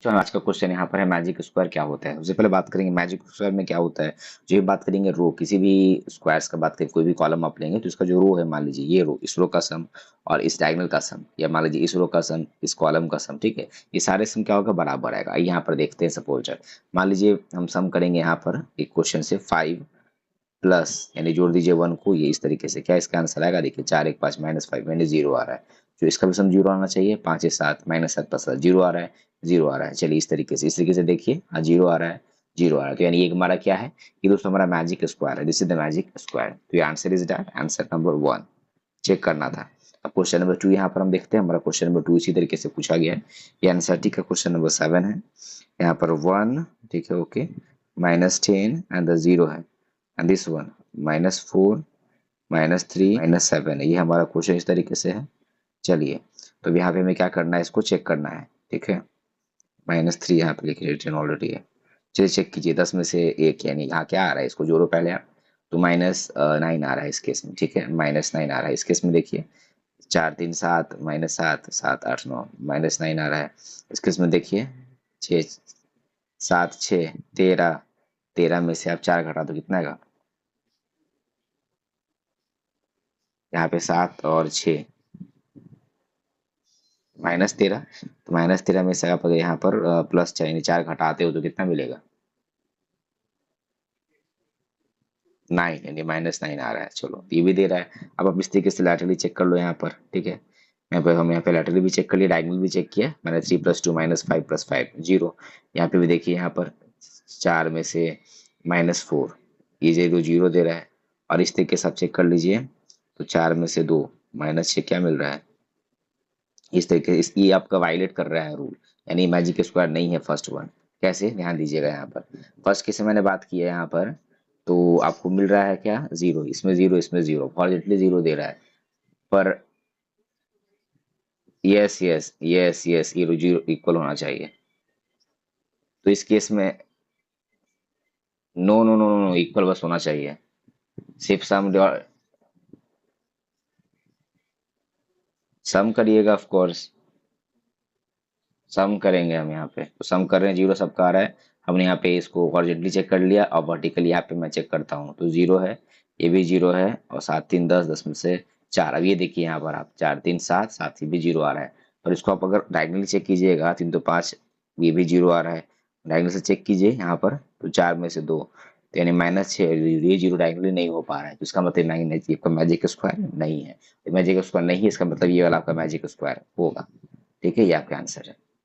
जो आज का क्वेश्चन यहाँ पर है मैजिक स्क्वायर क्या होता है। सबसे पहले बात करेंगे मैजिक स्क्वायर में क्या होता है। जो ये बात करेंगे रो, किसी भी स्क्वायर्स का बात करें, कोई भी कॉलम आप लेंगे तो इसका जो रो है, मान लीजिए ये रो, इस रो का सम और इस डायगोनल का सम, या मान लीजिए इस रो का सम इस कॉलम का सम, ठीक है। ये सारे सम क्या होगा, बराबर आएगा। आइए यहाँ पर देखते हैं। सपोज मान लीजिए हम सम करेंगे यहाँ पर एक क्वेश्चन से 5 प्लस, यानी जोड़ दीजिए 1 को, ये इस तरीके से क्या इसका आंसर आएगा, देखिए 4 1 5 -5 यानी 0 आ रहा है। जो इसका भी सम 0 आना चाहिए। 5 6 7 -7 + 7 0 आ रहा है, 0 आ रहा है। चलिए इस तरीके से देखिए, हाँ 0 आ रहा है, 0 आ रहा है। तो यानी ये हमारा क्या है, ये दोस्तों हमारा मैजिक स्क्वायर है। This is the magic square. तो ये answer is that, answer number 1 check करना था। अब क्वेश्चन नंबर 2 यहाँ पर हम देखते हैं। हमारा क्वेश्चन नंबर 2 इसी तरीके से पूछा गया है। ये एनसीईआरटी का क्वेश्चन नंबर 7 है। यहाँ पर 1, ठीक है, ओके, -10 एंड द 0 है, एंड दिस वन -4 -3 -7 है। ये हमारा क्वेश्चन इस तरीके से है। चलिए, तो यहाँ पे हमें क्या करना है, इसको चेक करना है, ठीक है। -3 यहाँ पे लिख रिटर्न ऑलरेडी है। चलिए चेक कीजिए, 10 में से 1, यानी यहाँ क्या आ रहा है, इसको जोड़ो पहले आप। तो -9 आ रहा है इस केस में, ठीक है, -9 आ रहा है इस केस में। देखिए 4 3 7 -7 7 8 9 -9 आ रहा है इस केस में। देखिए 6 7 6 13, 13 में से आप 4 घटा दो, कितना आएगा यहाँ पे, 7 और 6 -13। तो -13 में से आप अगर यहाँ पर प्लस यानी 4 घटाते हो तो कितना मिलेगा, 9, यानी -9 आ रहा है। चलो ये भी दे रहा है। अब आप इस तरीके से लैटरली चेक कर लो यहाँ पर, ठीक है। हम यहाँ पे लैटरली भी चेक कर लिया, डायगोनल भी चेक किया। मैंने 3 + 2 -5 + 5 0। यहाँ पे भी देखिए, यहाँ पर 4 में से -4, ये 0 0 दे रहा है। और इस तरीके से आप चेक कर लीजिए, तो 4 में से 2 -6 क्या मिल रहा है, इस तरीके से। ये आपका वायलेट कर रहा है रूल, यानी मैजिक स्क्वायर नहीं है फर्स्ट वन। कैसे, ध्यान दीजिएगा यहाँ पर। फर्स्ट केस से मैंने बात की है यहाँ पर, तो आपको मिल रहा है क्या, 0, इसमें 0, इसमें 0, हॉरिजॉन्टली 0 दे रहा है। पर यस यस यस यस, ये 0 इक्वल होना चाहिए। तो इस केस में no no no no, equal बस होना चाहिए। सिर्फ सम करिएगा, ऑफ कोर्स सम करेंगे हम यहाँ पे। तो सम कर रहे हैं, 0 सबका आ रहा है। हमने यहाँ पे इसको हॉरिजॉन्टली चेक कर लिया, और वर्टिकली यहाँ पे मैं चेक करता हूँ तो 0 है, ये भी 0 है, और 7 3 10, 10 में से 4। अब ये देखिए यहाँ पर आप 4 3 7 7, ये भी 0 आ रहा है। और इसको आप अगर डायगोनली चेक कीजिएगा, 3 2 5, ये भी 0 आ रहा है। डायगोनल से चेक कीजिए यहाँ पर, तो 4 में से 2, तो यानी -6, ये 0 डायगोनली नहीं हो पा रहा है। तो इसका मतलब नहीं है, ये आपका मैजिक स्क्वायर नहीं है। मैजिक स्क्वायर नहीं है, इसका मतलब ये वाला आपका मैजिक स्क्वायर होगा। ठीक है, ये आपका आंसर है।